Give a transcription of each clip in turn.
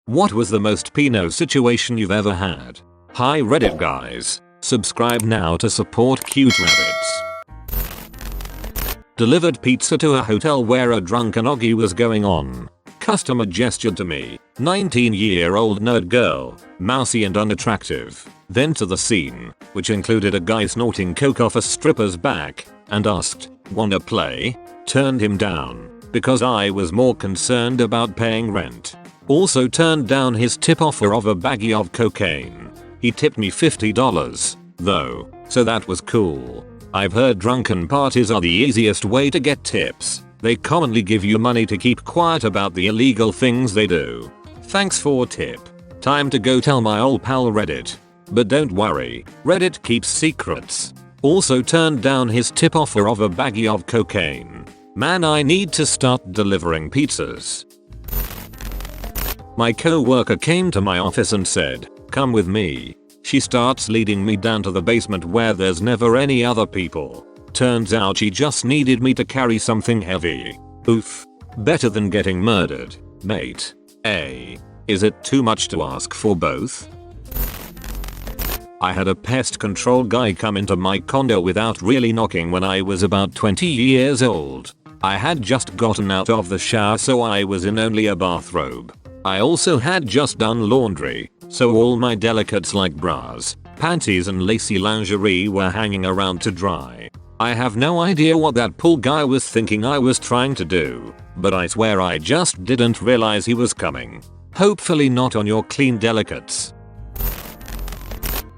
What was the most Pino situation you've ever had? Hi Reddit guys. Subscribe now to support cute rabbits. Delivered pizza to a hotel where a drunken orgy was going on. Customer gestured to me, 19-year-old nerd girl, mousy and unattractive. Then to the scene, which included a guy snorting coke off a stripper's back, and asked, "Wanna play?" Turned him down, because I was more concerned about paying rent. Also turned down his tip offer of a baggie of cocaine. He tipped me $50, though, so that was cool. I've heard drunken parties are the easiest way to get tips. They commonly give you money to keep quiet about the illegal things they do. Thanks for tip. Time to go tell my old pal Reddit. But don't worry, Reddit keeps secrets. Also turned down his tip offer of a baggie of cocaine. Man, I need to start delivering pizzas. My co-worker came to my office and said, "Come with me." She starts leading me down to the basement where there's never any other people. Turns out she just needed me to carry something heavy. Oof. Better than getting murdered, mate. Is it too much to ask for both? I had a pest control guy come into my condo without really knocking when I was about 20 years old. I had just gotten out of the shower, so I was in only a bathrobe. I also had just done laundry, so all my delicates like bras, panties and lacy lingerie were hanging around to dry. I have no idea what that pool guy was thinking I was trying to do, but I swear I just didn't realize he was coming. Hopefully not on your clean delicates.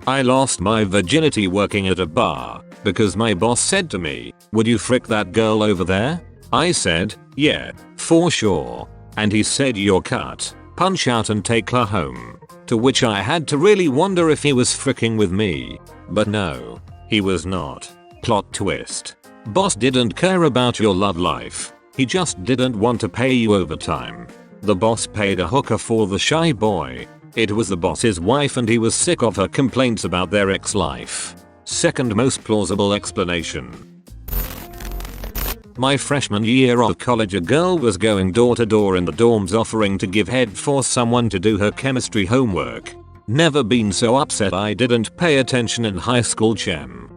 I lost my virginity working at a bar because my boss said to me, "Would you frick that girl over there?" I said, "Yeah, for sure." And he said, "You're cut. Punch out and take her home." To which I had to really wonder if he was fricking with me. But no, he was not. Plot twist. Boss didn't care about your love life. He just didn't want to pay you overtime. The boss paid a hooker for the shy boy. It was the boss's wife and he was sick of her complaints about their ex-life. Second most plausible explanation. My freshman year of college, a girl was going door to door in the dorms offering to give head for someone to do her chemistry homework. Never been so upset I didn't pay attention in high school, chem.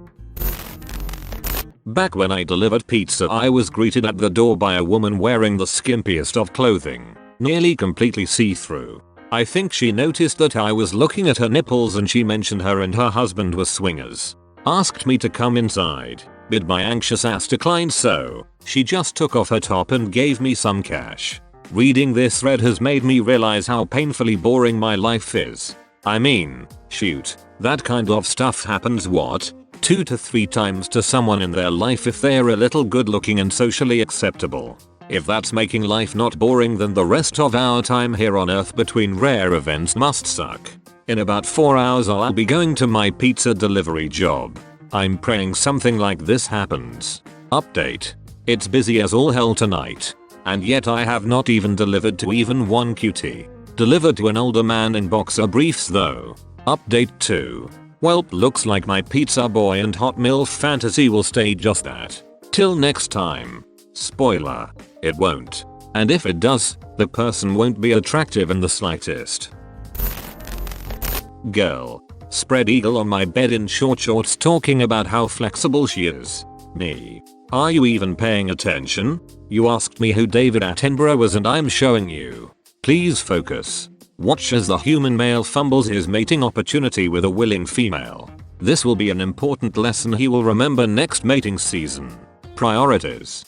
Back when I delivered pizza, I was greeted at the door by a woman wearing the skimpiest of clothing, nearly completely see-through. I think she noticed that I was looking at her nipples and she mentioned her and her husband were swingers. Asked me to come inside, but my anxious ass declined, so she just took off her top and gave me some cash. Reading this thread has made me realize how painfully boring my life is. I mean, shoot, that kind of stuff happens what? 2 to 3 times to someone in their life if they're a little good looking and socially acceptable. If that's making life not boring, then the rest of our time here on Earth between rare events must suck. In about 4 hours I'll be going to my pizza delivery job. I'm praying something like this happens. Update. It's busy as all hell tonight. And yet I have not even delivered to even one cutie. Delivered to an older man in boxer briefs though. Update 2. Welp, looks like my pizza boy and hot MILF fantasy will stay just that. Till next time. Spoiler. It won't. And if it does, the person won't be attractive in the slightest. Girl. Spread eagle on my bed in short shorts talking about how flexible she is. Me. Are you even paying attention? You asked me who David Attenborough was and I'm showing you. Please focus. Watch as the human male fumbles his mating opportunity with a willing female. This will be an important lesson he will remember next mating season. Priorities.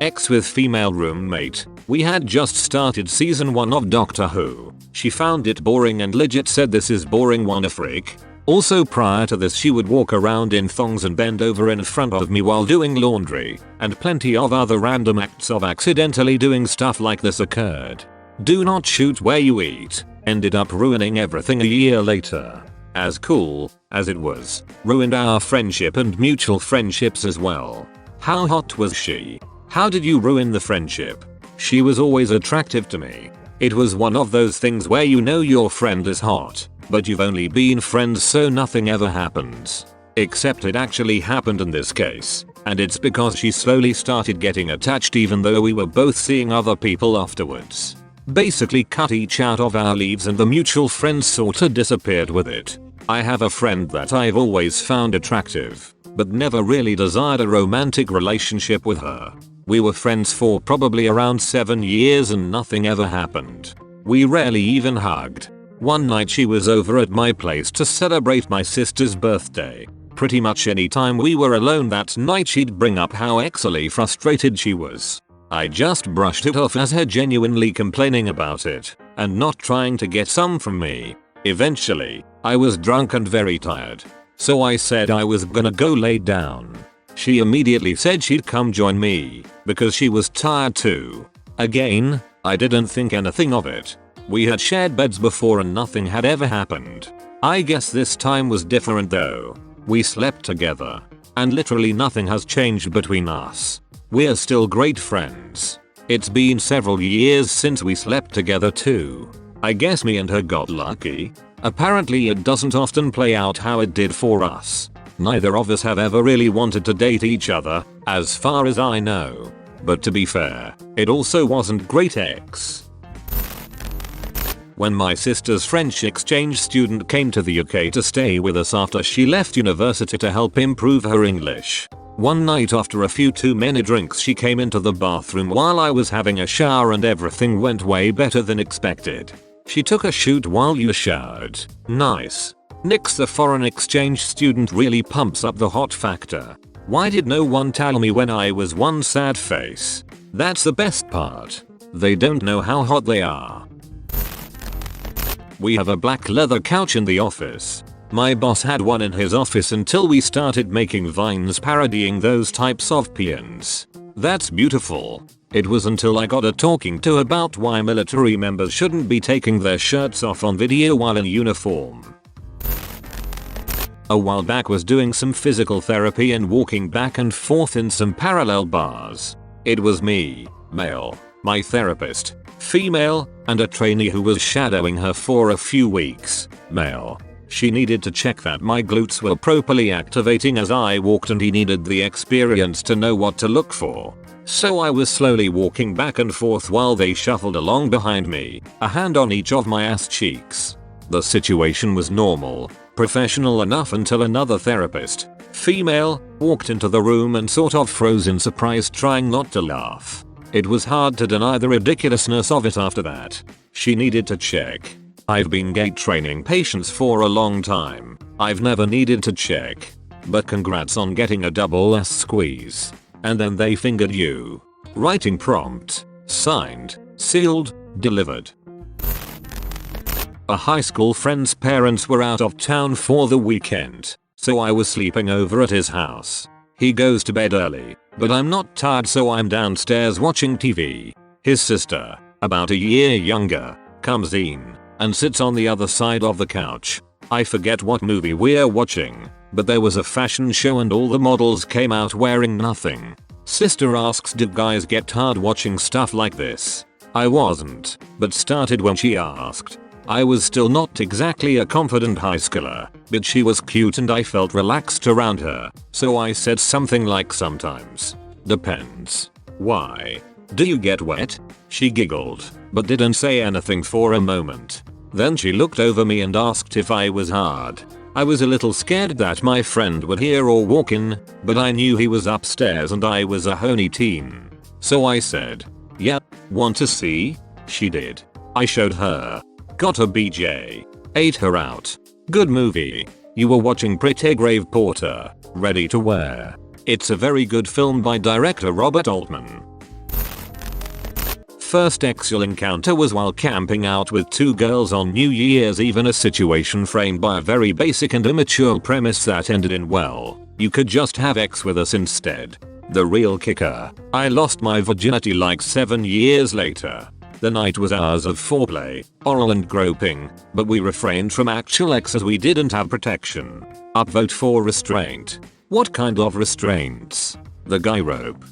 Ex with female roommate. We had just started season 1 of Doctor Who. She found it boring and legit said, "This is boring, wanna freak?" Also prior to this she would walk around in thongs and bend over in front of me while doing laundry, and plenty of other random acts of accidentally doing stuff like this occurred. Do not shoot where you eat. Ended up ruining everything a year later. As cool as it was, ruined our friendship and mutual friendships as well. How hot was she? How did you ruin the friendship? She was always attractive to me. It was one of those things where you know your friend is hot, but you've only been friends so nothing ever happens. Except it actually happened in this case, and it's because she slowly started getting attached even though we were both seeing other people afterwards. Basically cut each out of our leaves and the mutual friends sorta disappeared with it. I have a friend that I've always found attractive, but never really desired a romantic relationship with her. We were friends for probably around 7 years and nothing ever happened. We rarely even hugged. One night she was over at my place to celebrate my sister's birthday. Pretty much any time we were alone that night she'd bring up how exily frustrated she was. I just brushed it off as her genuinely complaining about it and not trying to get some from me. Eventually, I was drunk and very tired, so I said I was gonna go lay down. She immediately said she'd come join me because she was tired too. Again, I didn't think anything of it. We had shared beds before and nothing had ever happened. I guess this time was different though. We slept together, and literally nothing has changed between us. We're still great friends. It's been several years since we slept together too. I guess me and her got lucky. Apparently it doesn't often play out how it did for us. Neither of us have ever really wanted to date each other, as far as I know. But to be fair, it also wasn't great ex. When my sister's French exchange student came to the UK to stay with us after she left university to help improve her English. One night after a few too many drinks she came into the bathroom while I was having a shower and everything went way better than expected. She took a shoot while you showered. Nice. Nix, the foreign exchange student really pumps up the hot factor. Why did no one tell me when I was one sad face? That's the best part. They don't know how hot they are. We have a black leather couch in the office. My boss had one in his office until we started making vines parodying those types of peons. That's beautiful. It was until I got a talking to about why military members shouldn't be taking their shirts off on video while in uniform. A while back was doing some physical therapy and walking back and forth in some parallel bars. It was me, male, my therapist, female, and a trainee who was shadowing her for a few weeks, male. She needed to check that my glutes were properly activating as I walked and he needed the experience to know what to look for. So I was slowly walking back and forth while they shuffled along behind me, a hand on each of my ass cheeks. The situation was normal, professional enough until another therapist, female, walked into the room and sort of froze in surprise, trying not to laugh. It was hard to deny the ridiculousness of it after that. She needed to check. I've been gait training patients for a long time. I've never needed to check. But congrats on getting a double S squeeze. And then they fingered you. Writing prompt. Signed. Sealed. Delivered. A high school friend's parents were out of town for the weekend, so I was sleeping over at his house. He goes to bed early, but I'm not tired, so I'm downstairs watching TV. His sister, about a year younger, comes in and sits on the other side of the couch. I forget what movie we're watching, but there was a fashion show and all the models came out wearing nothing. Sister asks, did guys get tired watching stuff like this? I wasn't, but started when she asked. I was still not exactly a confident high schooler, but she was cute and I felt relaxed around her, so I said something like sometimes. Depends. Why? Do you get wet? She giggled, but didn't say anything for a moment. Then she looked over me and asked if I was hard. I was a little scared that my friend would hear or walk in, but I knew he was upstairs and I was a honey teen. So I said, yeah, want to see? She did. I showed her. Got a BJ. Ate her out. Good movie. You were watching Pretty Grave Porter, Ready to Wear. It's a very good film by director Robert Altman. First sexual encounter was while camping out with two girls on New Year's Eve, in a situation framed by a very basic and immature premise that ended in, well, you could just have sex with us instead. The real kicker, I lost my virginity like 7 years later. The night was hours of foreplay, oral and groping, but we refrained from actual sex as we didn't have protection. Upvote for restraint. What kind of restraints? The guy rope.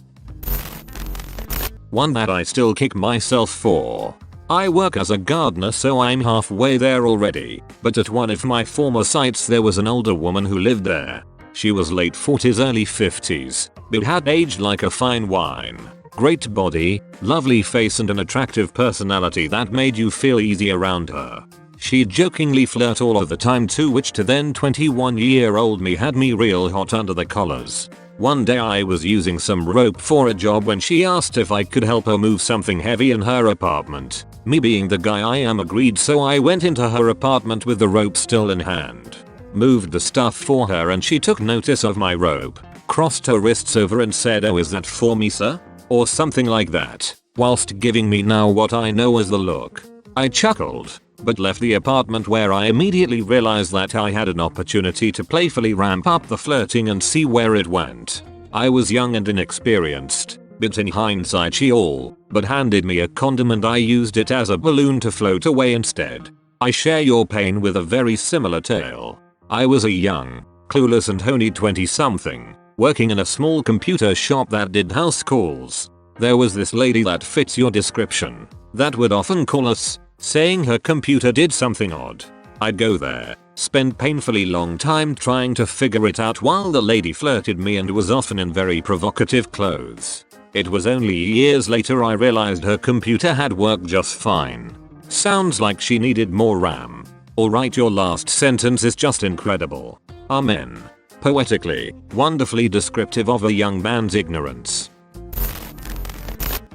One that I still kick myself for. I work as a gardener, so I'm halfway there already, but at one of my former sites there was an older woman who lived there. She was late 40s early 50s, but had aged like a fine wine. Great body, lovely face and an attractive personality that made you feel easy around her. She'd jokingly flirt all of the time too, which to then 21-year-old me had me real hot under the collars. One day I was using some rope for a job when she asked if I could help her move something heavy in her apartment. Me being the guy I am agreed, so I went into her apartment with the rope still in hand. Moved the stuff for her and she took notice of my rope, crossed her wrists over and said, "Oh, is that for me, sir?" Or something like that, whilst giving me now what I know as the look. I chuckled, but left the apartment, where I immediately realized that I had an opportunity to playfully ramp up the flirting and see where it went. I was young and inexperienced, but in hindsight she all but handed me a condom and I used it as a balloon to float away instead. I share your pain with a very similar tale. I was a young, clueless and honey 20-something, working in a small computer shop that did house calls. There was this lady that fits your description that would often call us, saying her computer did something odd. I'd go there, spend painfully long time trying to figure it out while the lady flirted me and was often in very provocative clothes. It was only years later I realized her computer had worked just fine. Sounds like she needed more RAM. Alright, your last sentence is just incredible. Amen. Poetically, wonderfully descriptive of a young man's ignorance.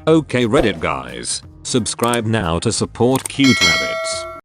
Okay Reddit guys, subscribe now to support cute rabbits.